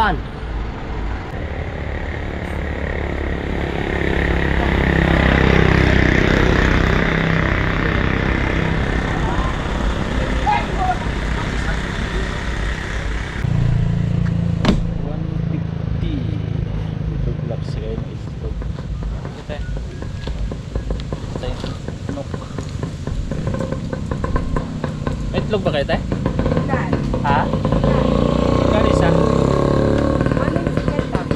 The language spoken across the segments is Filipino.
Yan. May itlog ba kayo, te? Dan. Ha? Magkano isa? Ano yung sikat lang?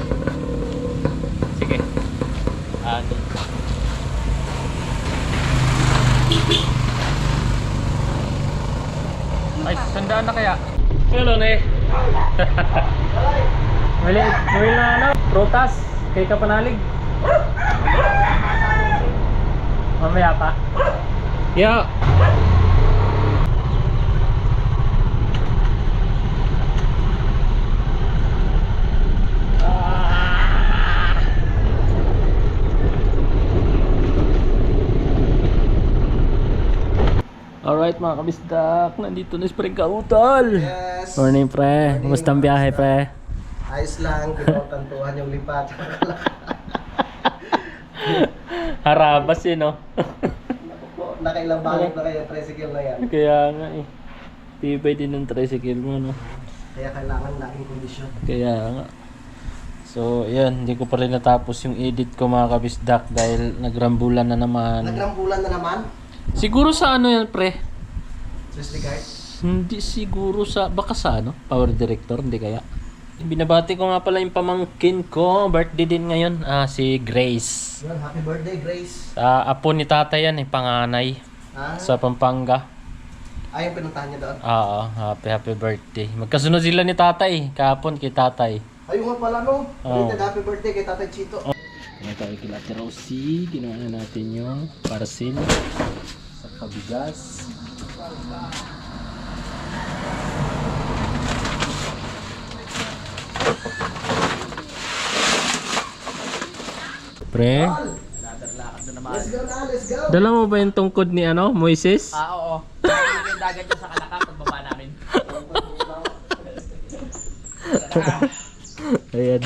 Sige. Ano? Ay, sandaan na kaya? Hello, ne. Maliit. Maliit na ano? Prutas. Kay Kapanalig. Mamaya pa. Yo. Alright mga kabisdak, nandito na si Pre Kautol. Yes. Morning pre, kumusta ang biyahe pre? Ayos lang, pinatantuhan yung lipat. Harabas yun no? Nakailang balik na kayo, tricycle na yan. Kaya nga eh. Tibay din ng tricycle mo no? Kaya kailangan laging kondisyon. Kaya nga. So yan, hindi ko pa rin natapos yung edit ko mga kabisdak dahil nagrambulan na naman. Nagrambulan na naman. Siguro sa ano yan pre? Seriously guys? Hindi siguro sa, baka sa ano? Power director, hindi kaya? Binabati ko nga pala yung pamangkin ko, birthday din ngayon, si Grace. Yun, happy birthday Grace. Apo ni tatay yan, panganay Ah, sa Pampanga. yung pinuntahan niya doon. Oo, happy birthday. Magkasunod sila ni tatay, kahapon kay tatay. Ayun nga pala no. Oo. Happy birthday kay Tatay Chito. Kaya tayo kila Ate Rosie, ginawa na natin yung parasin sa kabigas. Pre, Let's go na, let's go. dala mo ba yung tungkod ni ano, Moises? Oo. Yung dagat dyan sa Kalaka pagbaba namin. Ayan.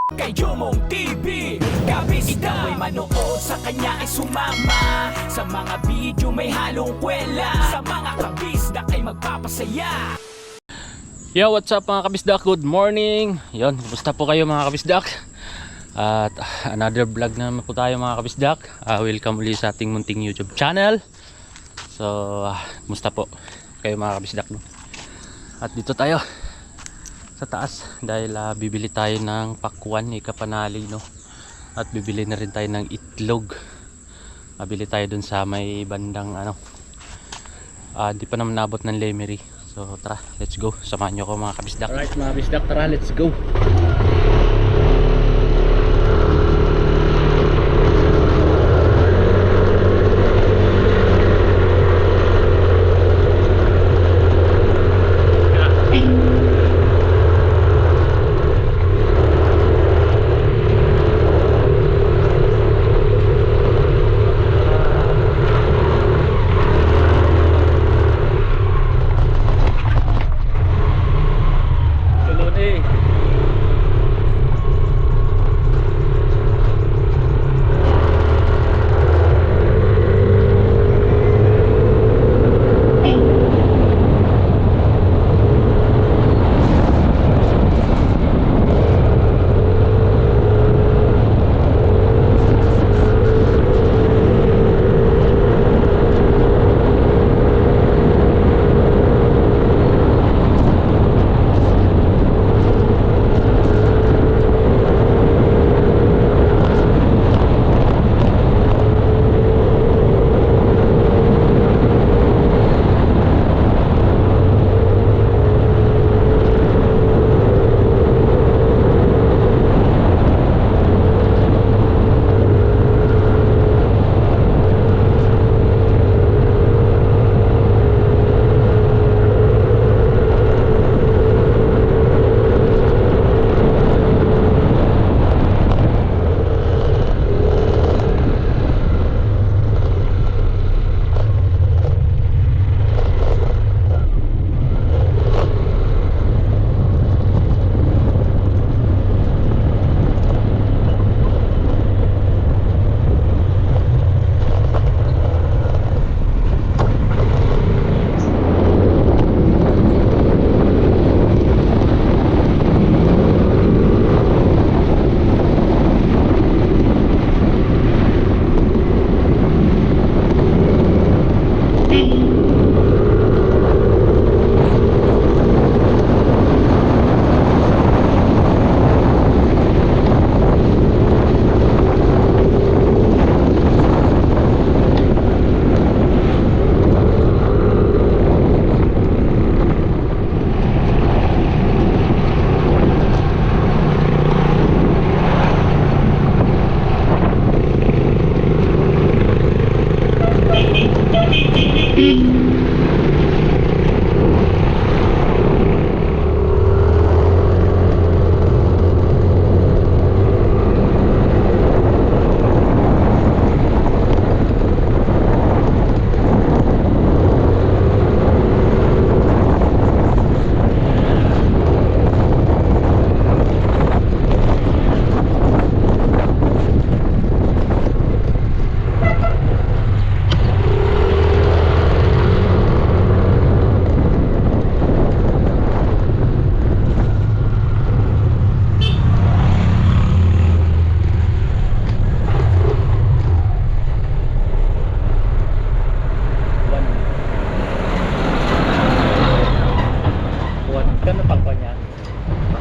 Kay Jomong TV, kabis ikaw ay manood, sa kanya ay sumama. Sa mga video may halong kwela, sa mga kabis na ay magpapasaya. Yo, what's up mga kabisdak? Good morning. Yon, kumusta po kayo mga kabisdak? At another vlog naman po tayo mga kabisdak. Welcome ulit sa ating munting YouTube channel. So, kumusta po kayo mga kabisdak? No? At dito tayo sa taas dahil bibili tayo ng pakwan ni Kapanalig, no? At bibili na rin tayo ng itlog. Bibili tayo dun sa may bandang ano. Di pa naman nabot ng Lemery. So tara, let's go. Samahan nyo ko mga kabisdak. Alright mga kabisdak, tara, let's go.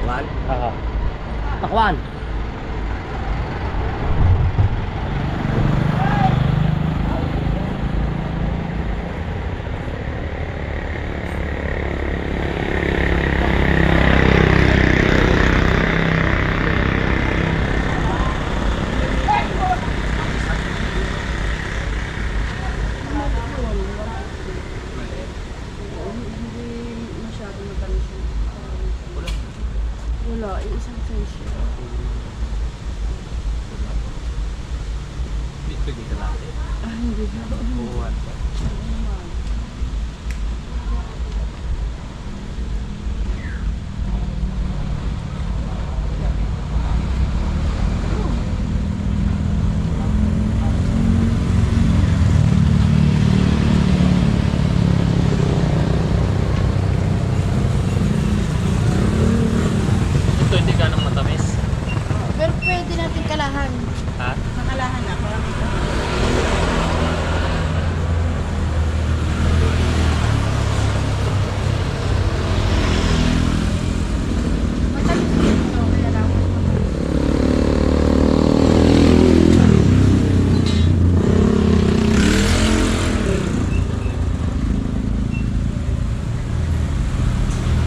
Takwan? Takwan. Wala, isang size siya. Dito dito natin. Ah, hindi na. Buwan. Ito hindi ka nang matamis. Pero pwede natin kalahan. Ha? Nakalahan na. Matamis ito. Kaya lang.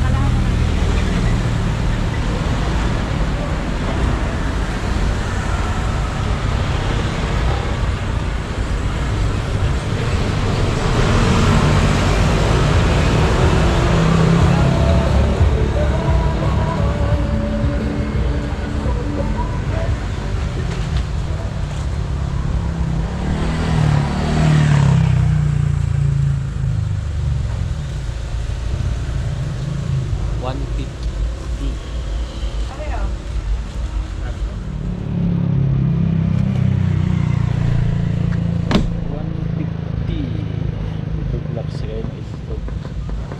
Kalahan na. 150. Okay, oh. 150. Ito black skin ito.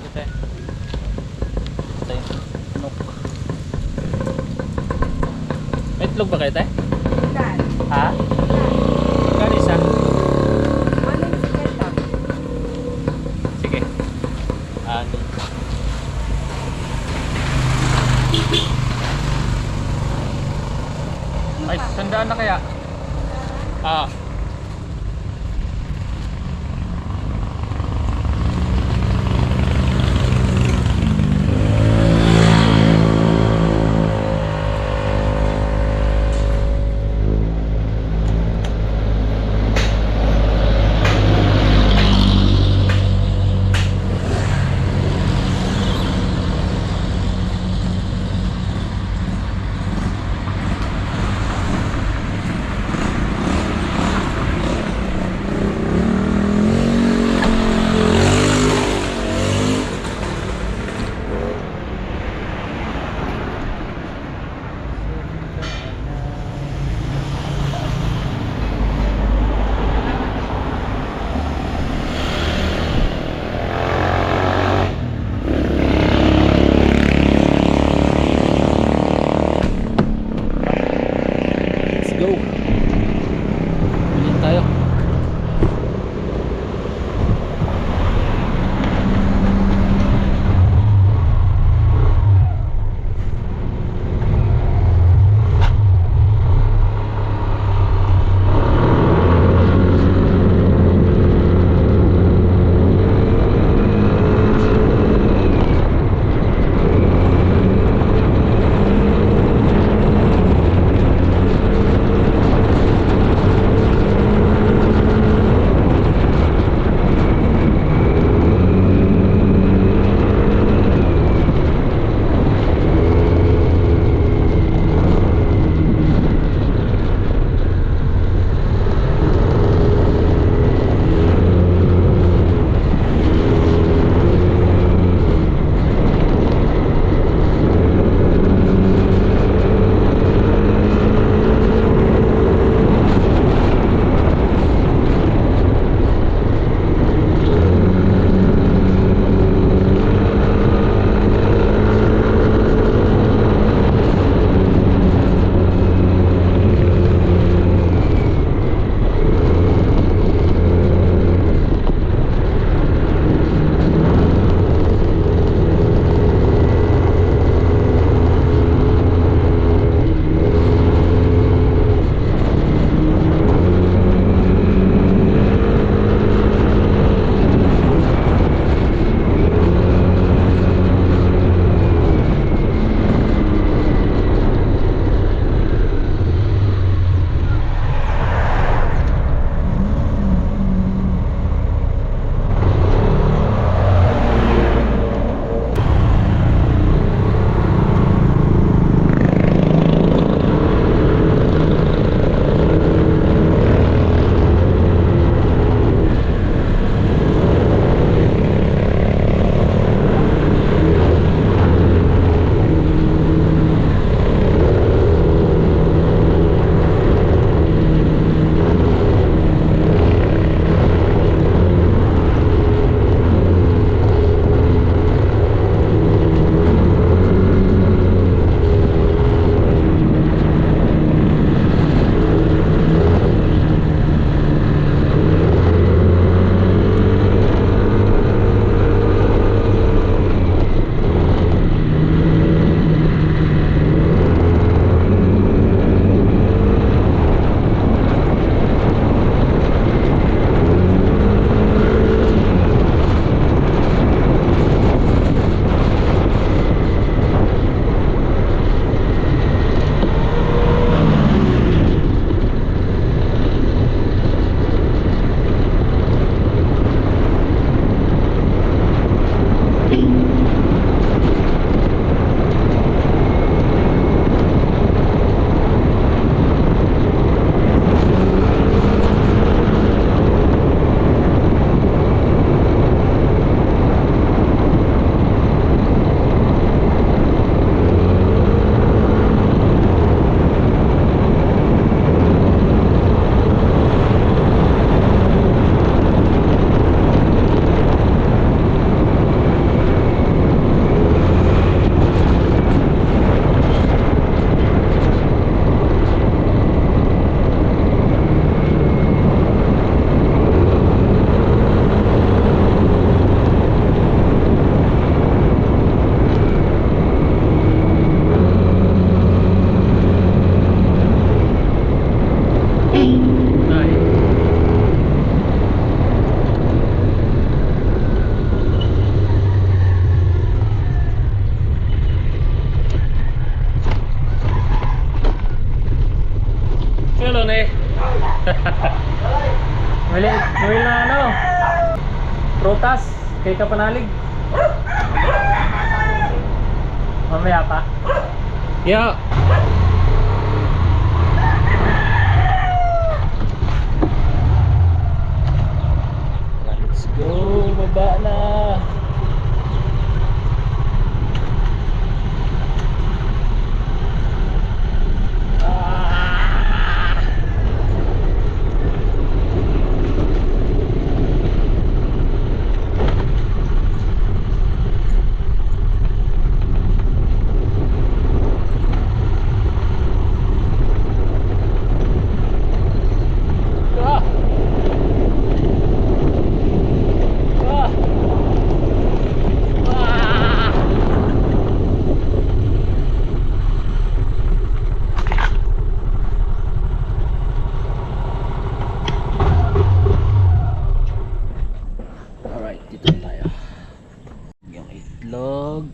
Ito. Ito yung nok. May itlog ba kayo, te? Dan. Ha? Kano isa? Ano yung siketa? Sige. Ano? Ay, sandaan na kaya? Ah. Gusto na eh. Mali na ano. Prutas kay kapanalig. Mamaya pa. Yo. Let's go, baba na. Alright, dito tayo. Yung itlog.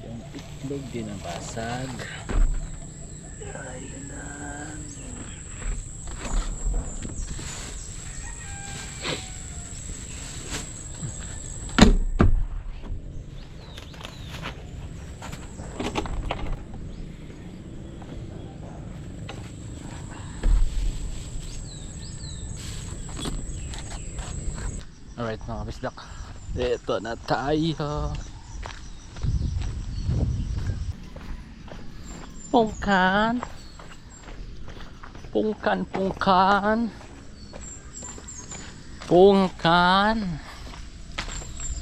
Yung itlog din ang basag. Ayun na. Alright mga bisdak, ito na tayo. Pungkan.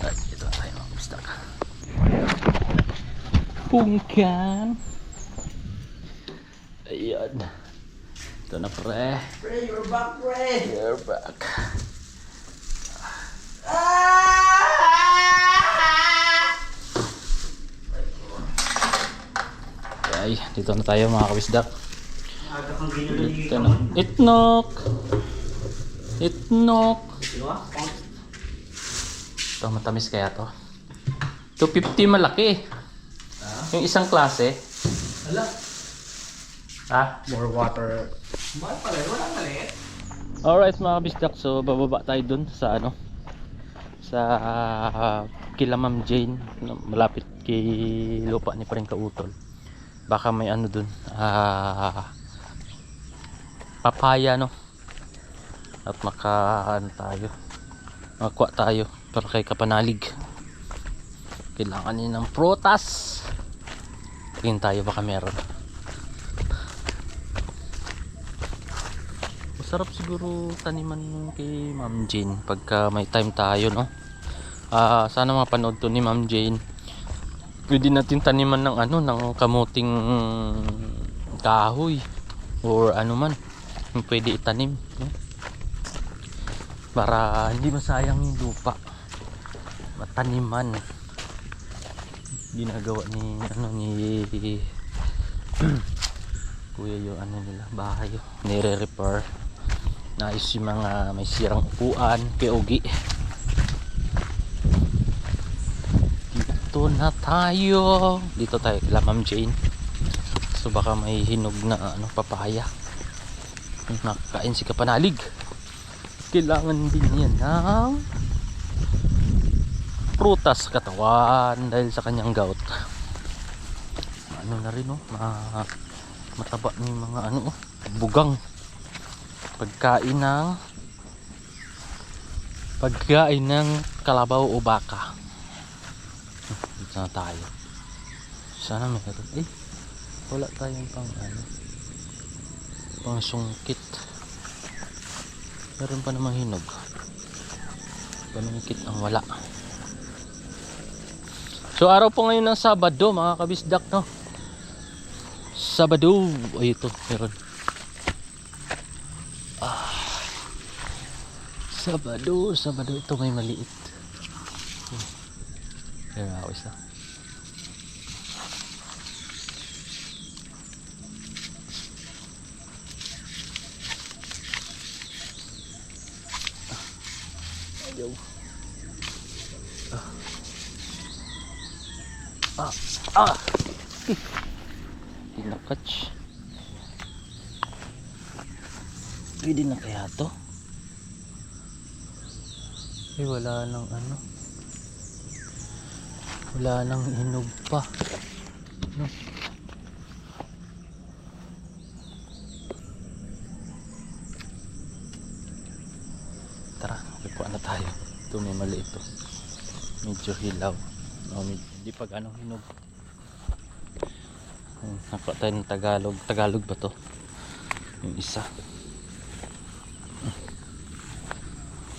Alright, ito na tayo mga bisdak. Pungkan. Ayan. Ito na pre. Pre, you're back, pre! You're back. Okay, dito na tayo mga kabisdak. Aga kang ginulili Dito na. Itnok. Ito, matamis kaya to. 250 malaki. Yung isang klase. Hala, Ha? More water. mahal pala, walang maliit. Alright mga kabisdak, so bababa tayo dun sa ano, sa kila Ma'am Jane, malapit kay lupa ni Pareng Kautol. Baka may ano dun, papaya no, at ano tayo, makakuha tayo para kay kapanalig. Kailangan niya ng prutas. Tingin tayo baka meron. Masarap siguro taniman kay Ma'am Jane pagka may time tayo no. Sana mapanood to ni Ma'am Jane. Pwede natin taniman ng ano, ng kamuting kahoy or ano man yung pwede itanim no? Para hindi masayang yung lupa, mataniman. Ginagawa ni ano ni kuya yung ano nila bahay, nire-repair. Naayos yung mga may sirang upuan kay Ogi. Dito na tayo. Dito tayo kila Ma'am Jane. So baka may hinog na ano, papaya. Nakakain si kapanalig. Kailangan din yan ng prutas katawan dahil sa kanyang gout. Ano na rin oh, mataba ni mga ano oh, bugang. Pagkain ng kalabaw o baka. Dito na tayo. Sana meron. Wala tayong pang ano, pang sungkit. Meron pa namang hinog. Panungkit ang wala. So araw po ngayon ng Sabado mga kabisdak no. Sabado. Ay ito meron. Sabado ito may maliit. Pero ako isa. Ayaw. Tinakach. Pwede na kaya to? Eh, wala nang ano. Wala nang hinog pa. No. Tara, kukuha na tayo. Ito may mali ito. Medyo hilaw. No, hindi pa ganong hinog. Nakuha tayo ng Tagalog. Tagalog ba to? Yung isa.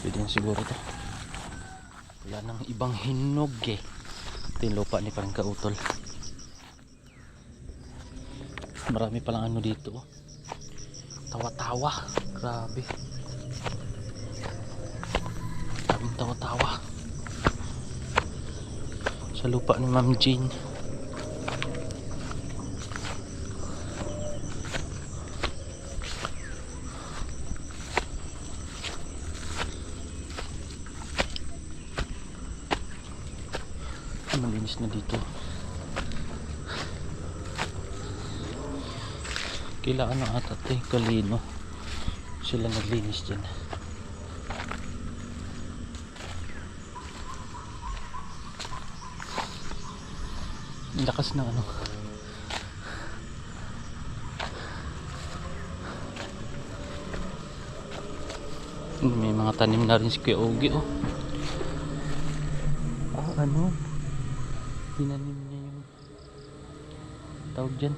Pwede yun siguro to. Wala nang ibang hinog eh. Ito yung lupa ni parang kautol. Marami palang ano dito. Tawa-tawa. Grabe. Maraming tawa-tawa. Sa lupa ni Ma'am Jane. Malinis na dito. Kailangan na ata ito kalino. Sila naglinis dyan. Ang lakas ng ano. May mga tanim na rin si Kuya Ogie, oh. Ano? Tinanim niya yung tawag dyan.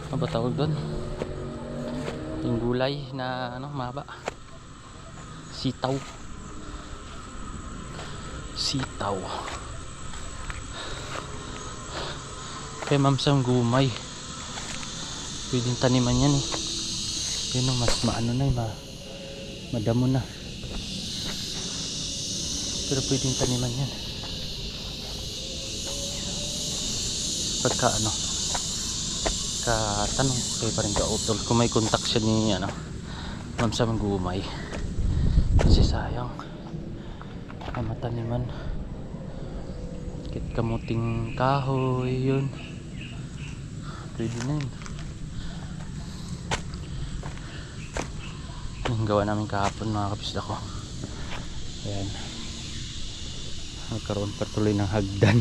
Ano ba tawag doon? Yung gulay na ano, mahaba. Sitaw. Sitaw. Kay Ma'am Sam gumay. Pwedeng taniman yan eh. Yun o, mas maano na eh, madamo na. Pero pwedeng taniman yan. Pagka ano, tanong kayo pa rin kautol kung may contact siya ni ano, Ma'am Sam gumay. Kasi sayang mataniman. Kit kamuting kahoy yun. Pwede na yun. Yung gawa namin kahapon mga kapisda ko. Ayan. Nagkaroon patuloy ng hagdan.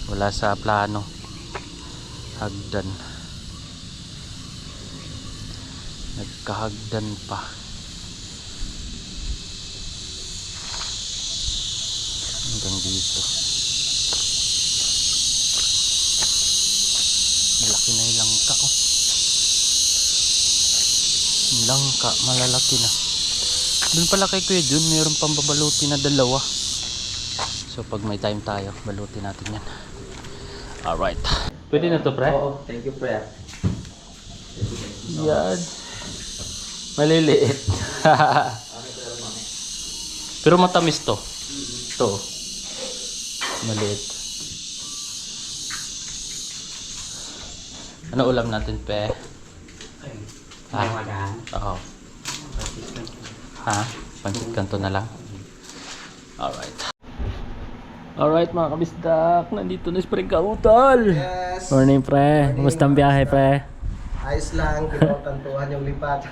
Wala sa plano. Hagdan. Nagkahagdan pa. Hanggang dito. Malaki na yung langka, oh. Yung langka, malalaki na. Doon pala kay Kuya Jun, mayroon pang babaluti na dalawa. So pag may time tayo, balutin natin yan. Alright. Pwede na to, pre? Oo, thank you, pre. Yan. Maliliit. Pero matamis to. Ito. Maliit. Ano ulam natin, pe? Ha? Oo. Ha? Pansit kanto na lang? Alright. Alright mga kabisdak, nandito na si Pre Kautol. Yes. Morning, pre. Kumusta ang biyahe, pre? Ayos lang, kinatantuhan yung lipat.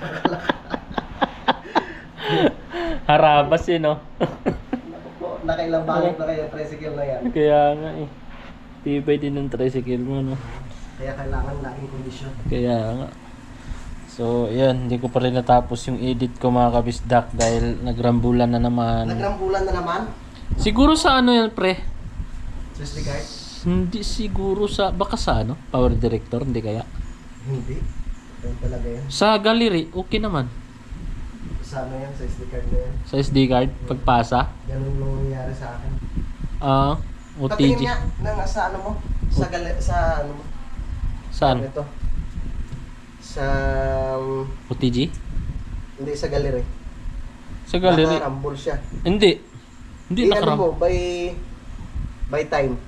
Harabas eh, no? Naku po, nakailang balik na kayo, tricycle na yan. Kaya nga eh. Tibay din ng tricycle mo, no? Kaya kailangan laking kondisyon. Kaya nga. So, yan. Hindi ko pa rin natapos yung edit ko mga kabisdak dahil nagrambulan na naman. Nagrambulan na naman? Siguro sa ano yan, pre? SD card? Hindi siguro sa... Baka sa ano? Power director? Hindi kaya? Hindi. Yan talaga yan. Sa gallery, okay naman. Sa ano yan, sa SD card na yan. Sa SD card, pagpasa. Ganun nung nangyari sa akin. OTG. Patingin nga ng sa ano mo? Sa sa ano mo? Saan? Ito. Sa... OTG? Hindi, sa gallery. Sa gallery? Nakarambol siya. Hindi. Hindi Ano nakaram. mo, by time.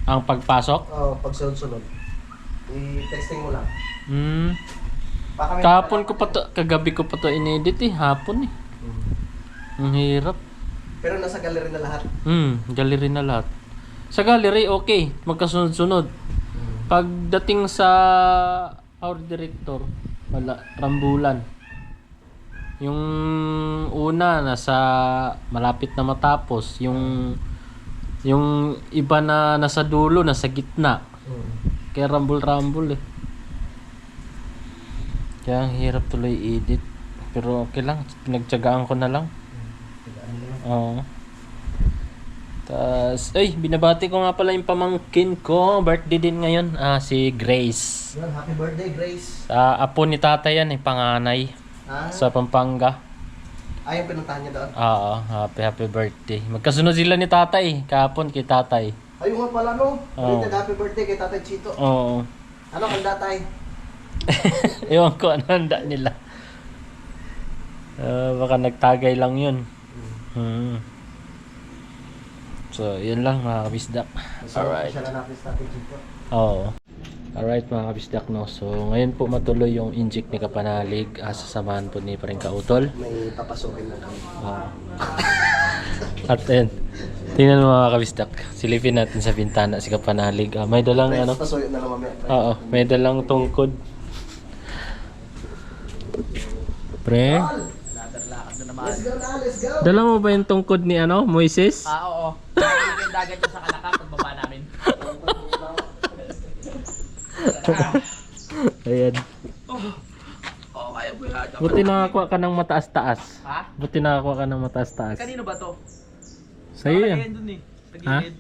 Ang pagpasok? Oo, pag sunod-sunod. I-texting mo lang. Baka may Kahapon ko pa to, kagabi ko pa to inedit eh. Hapon eh. Ang hirap. Pero nasa gallery na lahat. Gallery na lahat. Sa gallery, okay. Magkasunod-sunod. Pagdating sa our director, wala. Rambulan. Yung una, nasa malapit na matapos. Yung iba na nasa dulo, nasa gitna. Kaya rambul-rambul eh. Kaya ang hirap tuloy edit. Pero okay lang, pinagtyagaan ko na lang. Oo. Tas, binabati ko nga pala yung pamangkin ko. Birthday din ngayon. Si Grace. Yun, happy birthday, Grace. Apo ni tatay yan, panganay. Sa Pampanga. Yung pinuntahan niya doon? Oo, happy birthday. Magkasunod sila ni tatay. Kahapon kay tatay. Ayun nga pala, no? Oo. Happy birthday kay Tatay Chito. Oo. Ano handa tay? Ewan ko ano handa nila. Baka nagtagay lang yun. So, yun lang mga kabisdak. Alright. Siya na natin sa Tatay Chito. Oo. Alright mga kabisdak, no. So, ngayon po matuloy yung inject ni Kapanalig. Sasamahan po ni Paring Kautol. May papasukin na kami. At ayun. Tingnan mo mga kabisdak. Silipin natin sa bintana si Kapanalig. May dalang ano. Pasuyo na lang mamaya. Oo, may dalang tungkod. Pre, Let's go na, let's go! dala mo ba yung tungkod ni ano, Moises? Oo. Yung dagat niya sa Kalaka pagbaba namin. Ayan. Oo, kaya po yan. Buti nakakuha ka ng mataas-taas. Ha? Buti nakakuha ka ng mataas-taas. Kanino ba to? Sa'yo yan. Ayan dun eh. Ha? Tagilid.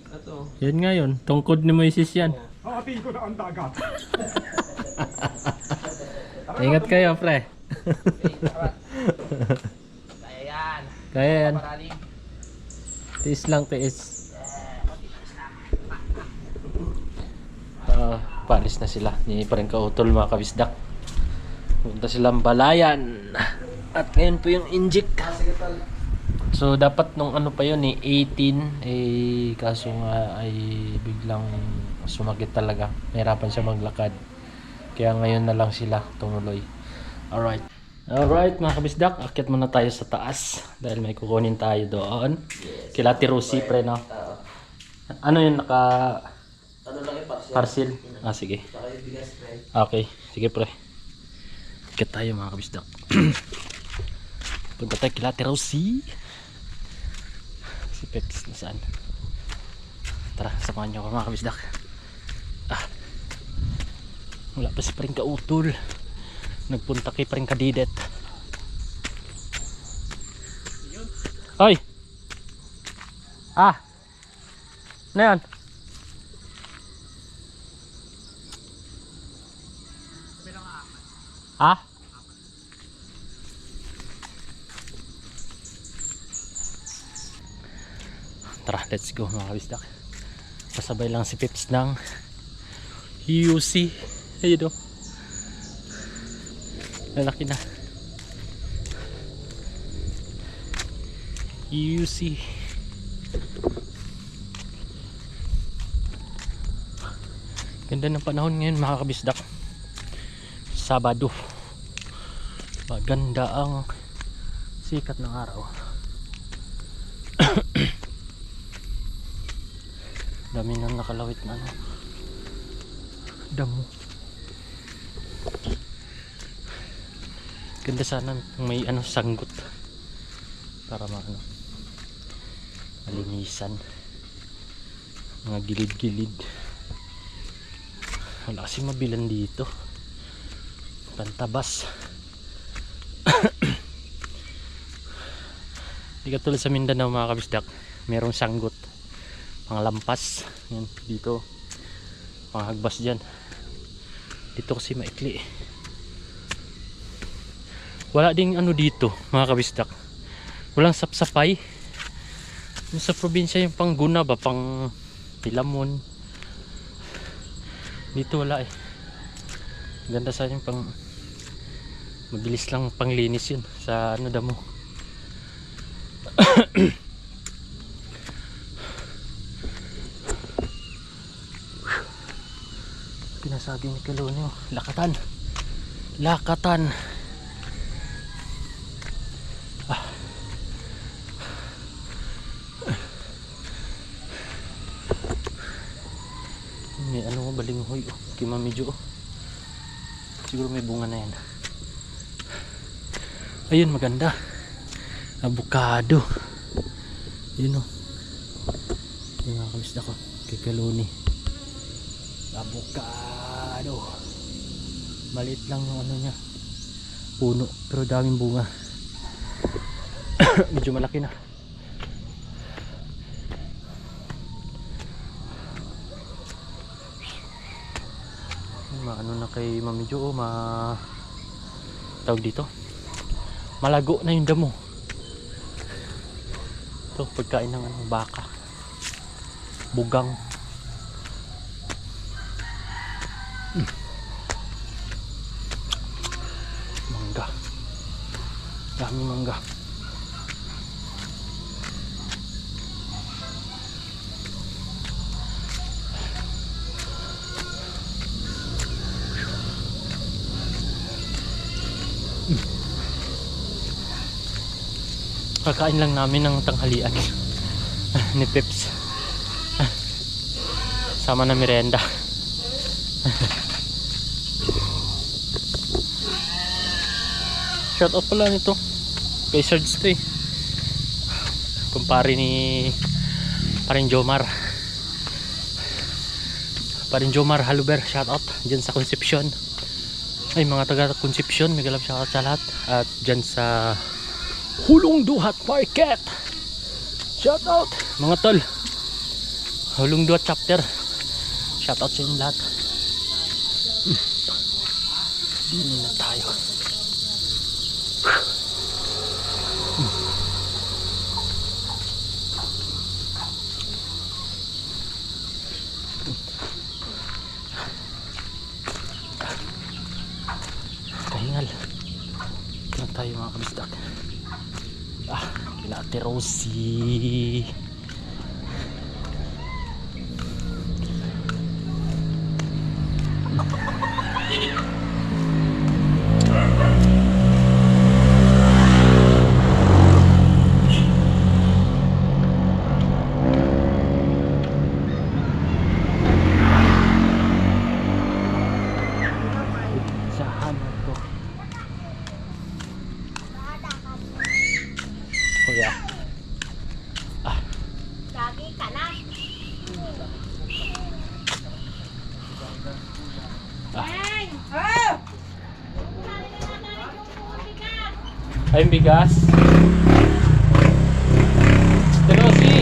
Ito. Yan nga yun. Tungkod ni Moises yan. Hahatiin ko na ang dagat. Ingat kayo, pre. Kaya yan. Kaya yan. Paraling. Tiis lang, tiis. Palis na sila. Ni Paring Kautol mga kabisdak. Punta silang Balayan. At ngayon po yung inject. Sige tal. So dapat nung ano pa yun 18 kaso nga ay biglang sumakit talaga. Nahirapan siya maglakad. Kaya ngayon na lang sila tumuloy. Alright. Alright mga kabisdak, akyat muna tayo sa taas dahil may kukunin tayo doon. Kila Tirusi pre no. Ano yun Ano lang yung parcel? Sige. Saka yung bigas, pre. Okay, sige pre. Akyat tayo mga kabisdak. Punta tayo kila Tirusi. Si Peps na saan? Tara, samahan nyo ako mga kabisdak. Wala pa si Paring Kautol. Nagpunta kay Paring Kadidet. Hoy! Ano yan? Tara, let's go mga kabisdak. Pasabay lang si Pips ng UC. Ayun o. Lalaki na. UC. Ganda ng panahon ngayon mga kabisdak. Sabado. Maganda ang sikat ng araw. Dami nang nakalawit na ano. Damo. Ganda sana kung may ano sanggot para malinisan mga gilid-gilid. Wala kasi mabilan dito. Pantabas. Di katulad sa Mindanao mga kabisdak, merong sanggot. Mga lampas. Yan, dito. Mga hagbas dyan. Dito kasi maikli. Wala ding ano dito mga kabisdak. Walang sapsapay. Sa probinsya yung pang Guna ba, pang Pilamon. Dito wala eh. Ganda sa yung pang mabilis lang panglinis yun sa ano damo. Pinasabi ni Kalonyo, lakatan. Lakatan. balinghoy oh. Kimamidyo oh. Siguro may bunga na yan. Ayun, maganda. Avocado. Ayun oh. Yung mga kabisdak ko. Kay Kaloni. Avocado. Maliit lang yung ano niya. Puno. Pero daming bunga. Medyo malaki na. Ano na kay Mami Jo, tawag dito, malago na yung damo. Ito pagkain ng ano, baka, bugang. Mangga, dami mangga. Kakain lang namin ng tanghalian ni Peps. Sama na merienda. Shout out pala nito kay Sarge to eh. Kumpare ni Paring Jomar. Paring Jomar Haluber, shout out dyan sa Concepcion. Ay, mga taga Concepcion, may galap shout out sa lahat. At dyan sa Hulong Duhat Market, shout out mga tol. Hulong Duhat chapter, shout out sa inyo lahat. Dito na tayo. Kahingal na tayo mga kabisdak. Kila Ate Rosie. Saan to? Kuya. Lagi ka na. Bang! Oh! Ay, bigas. Terosi.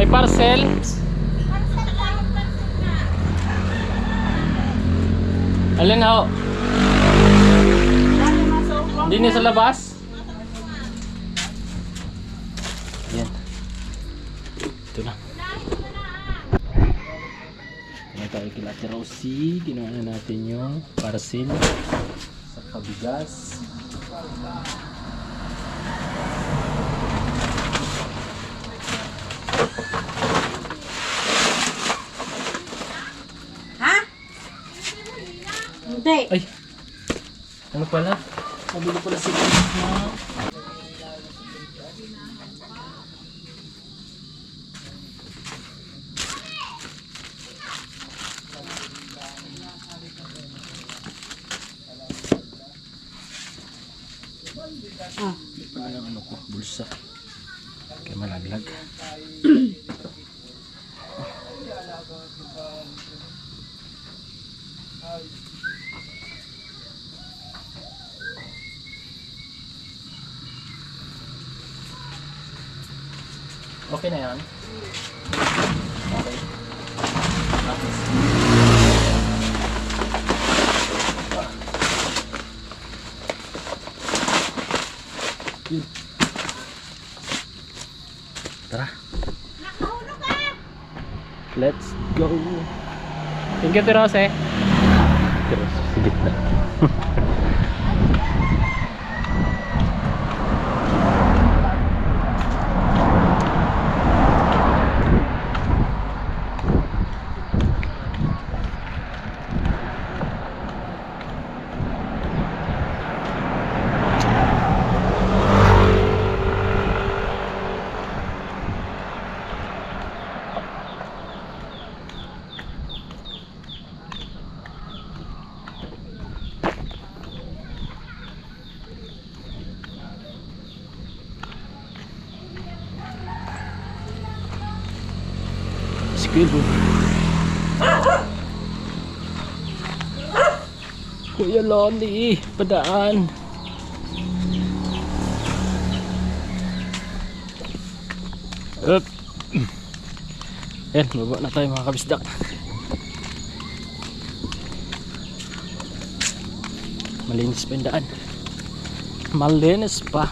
Ay, parcel. Alin ho? Hindi na sa labas? Yan. Ito na. Kaya tayo kila Ate Rosie. Ginawa na natin yung parcel sa kabigas. Ha? Hindi. Ay! Ano pala? Mabili pala si Krishna. Ito pala ng ano ko, bulsa. Kaya malaglag. Okay na yan? Okay. Tapos. Yun. Tara. Let's go. Thank you, Tirose. Tirose, sigit na. kilo. Kuya Loni, padaan. Up. Yan, baba na tayo mga kabisdak. Malinis pa yung daan. Malinis pa.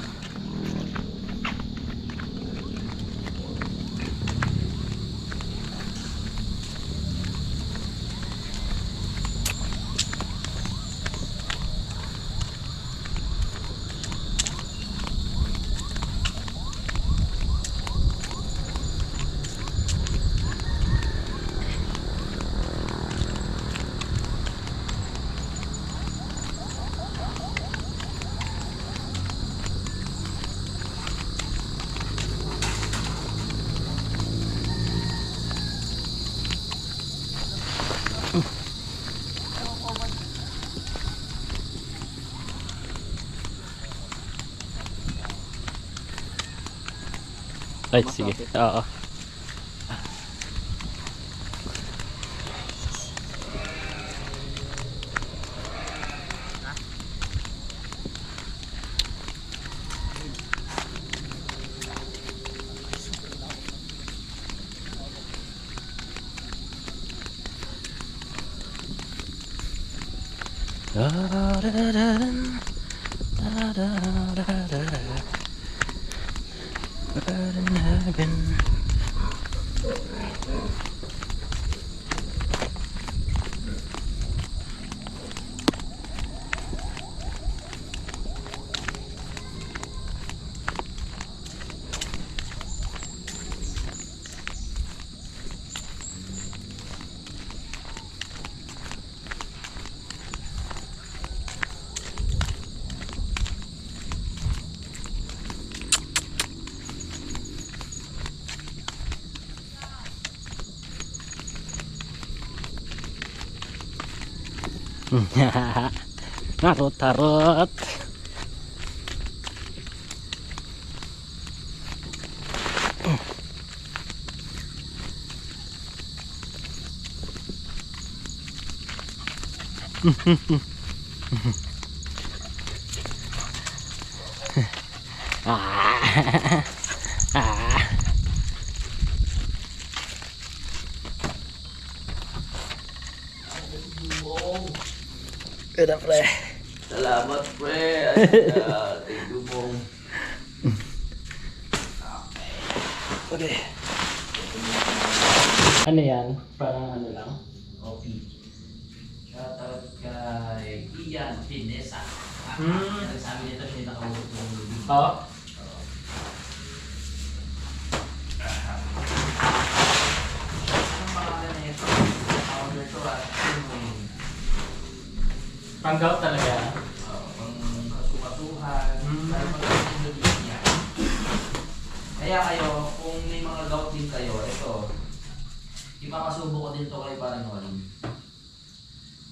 Ay, sige. Oo. Tarot-tarot. Ito pre. Salamat, pre. Thank you, Bong. Okay. Ano yan? Parang ano lang? Okay. Shoutout kay Ian Pinesa. Nagsabi nito siya nakausap ng lubig. Oo. Ang pangalan na ito? Powder to at Pang-gout talaga. pang kasukasuhan. Dahil magaling yung lubig niya. Kaya kayo, kung may mga gout din kayo, ito, ipapasubo ko din to kay parang Olin.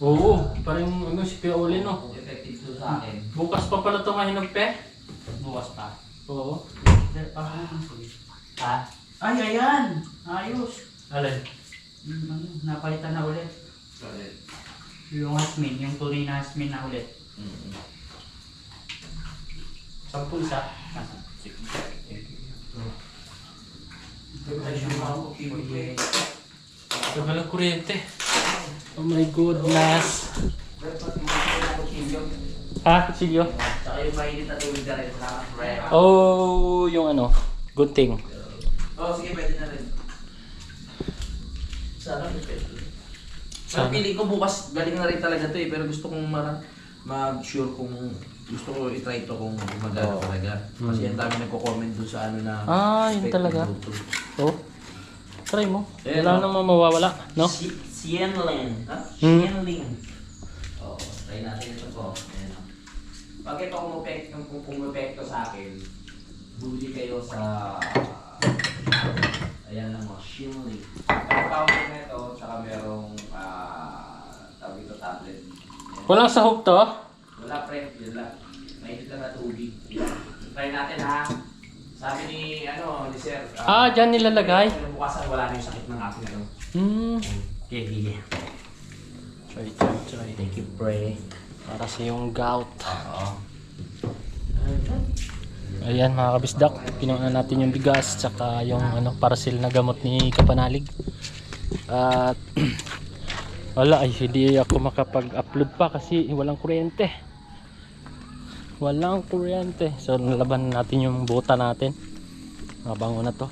Oo, parang ano si Kuya Uli no. Effective to sa akin. Bukas pa pala ito mahinog pe. Bukas pa. Oo. Ha? Ay, ayan! Ayos! Alin? Napalitan na ulit. Correct. Yung hasmin, yung tunay na hasmin na ulit. Sampul isa. Tagal ang kuryente. Oh my goodness. Kutsilyo? Tsaka yung mainit na tubig na rin. Salamat, pre. Oh, yung ano, gunting. Oo, sige, pwede na rin. Sana may pwede. Sana. Pero feeling ko bukas galing na rin talaga to eh. Pero gusto kong mag-sure kung gusto ko i-try to kung magana talaga. Kasi ang dami nagko-comment dun sa ano na Yun effective talaga. Bluetooth. Oh, try mo. Eh, Wala no? namang mawawala, no? Xianling. Ha? Hmm. Xianling. Oo, try natin ito po. Ayan. Pag ito kung pumepekto sa akin, bumili kayo sa ayan lang mga Xianling. May powder na ito, tsaka merong tawag ito tablet. Ayan. Walang sahog to? Wala pre, yun lang. Mainit lang na tubig. Yan. Try natin ha. Sabi ni Sir. Dyan nilalagay? Bukasan wala na yung sakit ng aking ano. Okay, bili. Try. Thank you, pre. Para sa yung gout. Oo. Ayan mga kabisdak, pinuuna natin yung bigas tsaka yung parcel na gamot ni Kapanalig. At wala ay hindi ako makapag-upload pa kasi walang kuryente. So nalaban natin yung buta natin. Mabango na to.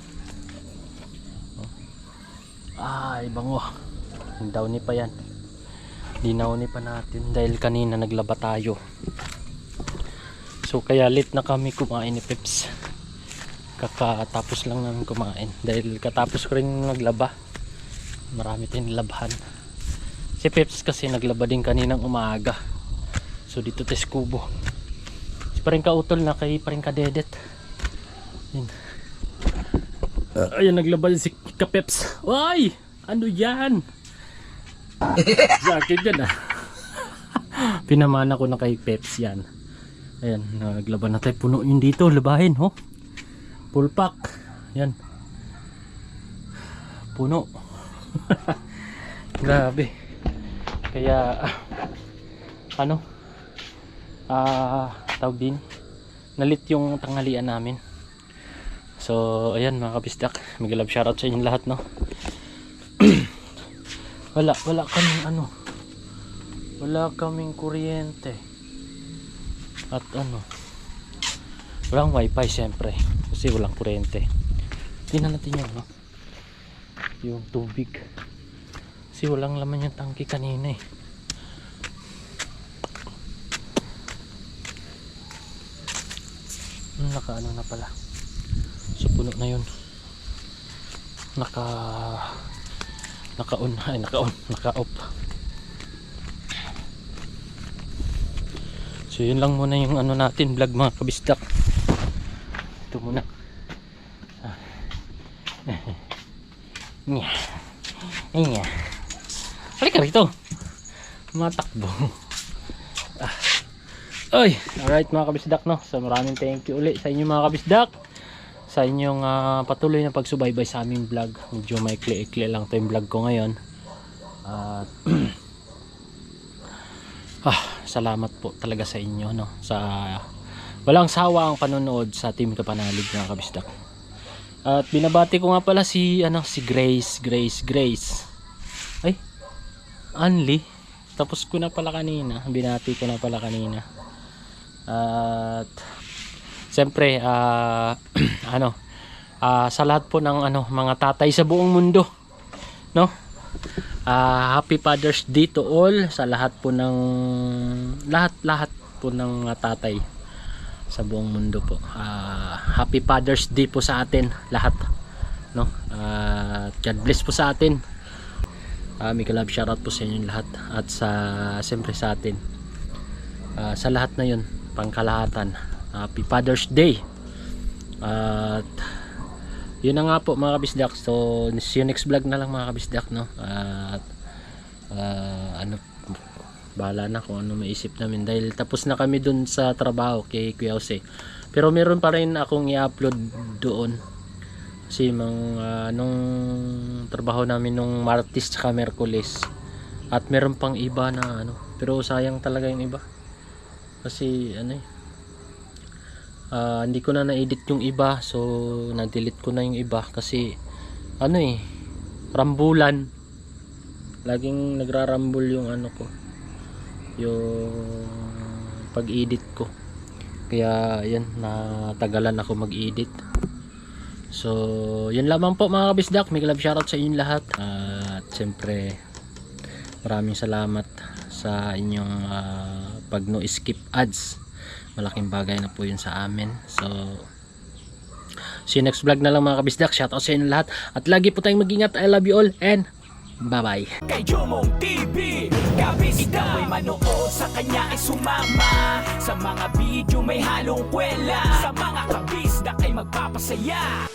Ay bango. Downy pa yan. Dinawni pa natin dahil kanina naglaba tayo. So kaya late na kami kumain ni Peps. Kakatapos lang namin kumain dahil katapos ko rin naglaba. Marami tayong nilabahan. Si Peps kasi naglaba din kaninang umaga. So dito tayo sa kubo. Si paring kautol na kay paring kadedet. Ayan naglaba din si Kapeps. Ay! Ano yan? Sa akin yan ah. Pinamana ko na kay Peps yan. Ayan, naglaban na tayo. Puno yun dito, labahin ho. Full pack. Yan. Puno. Grabe. Kaya tawag din. Nalit yung tanghalian namin. So, ayan mga kabisdak. Mag-love shoutout sa inyong lahat, no. wala kaming kuryente. At walang wifi siyempre kasi walang kuryente. Tingnan natin yun, no? Yung tubig kasi walang laman yung tangke kanina eh. Naka na pala, so puno na yun. Naka-off. So yun lang muna yung natin vlog mga kabisdak. Ito muna. Nya. Halika rito. Matakbo. Oy, alright mga kabisdak, no. So maraming thank you ulit sa inyo mga kabisdak. Sa inyong patuloy na pagsubaybay sa aming vlog. Medyo maikli-ikli lang 'to yung vlog ko ngayon. Salamat po talaga sa inyo, no, sa walang sawa ang panonood sa Team Kapanalig mga kabisdak. At binabati ko nga pala si Grace. Ay, Anli. Tapos ko na pala kanina, binati ko na pala kanina. At siyempre sa lahat po ng mga tatay sa buong mundo, no? Happy Father's Day to all sa lahat po ng lahat po ng mga tatay sa buong mundo po. Happy Father's Day po sa atin lahat, no? God bless po sa atin. May love shoutout po sa inyo lahat at siyempre sa atin. Sa lahat na yun, pangkalahatan. Happy Father's Day. At yun na nga po mga kabisdak. So see you next vlog na lang mga kabisdak, no. At bahala na kung ano maisip namin dahil tapos na kami dun sa trabaho kay Kuya Jose. Pero meron pa rin akong i-upload doon kasi nung trabaho namin nung Martes tsaka Merkules. At meron pang iba na pero sayang talaga yung iba kasi hindi ko na na-edit yung iba, so na-delete ko na yung iba kasi rambulan, laging nagrarambul yung yung pag-edit ko, kaya yan, natagalan ako mag-edit. So yun lamang po mga kabisdak. May love shoutout sa inyong lahat at siyempre maraming salamat sa inyong pag no skip ads. Malaking bagay na po yun sa amin. So see you next vlog na lang mga kabisdak. Shoutout sa inyo lahat at lagi po tayong mag-ingat. I love you all and bye bye. Kay Jomong TV, kabisda may manood, sa kanya ay sumama. Sa mga video may halong kwela, sa mga kabisda ay magpapasaya.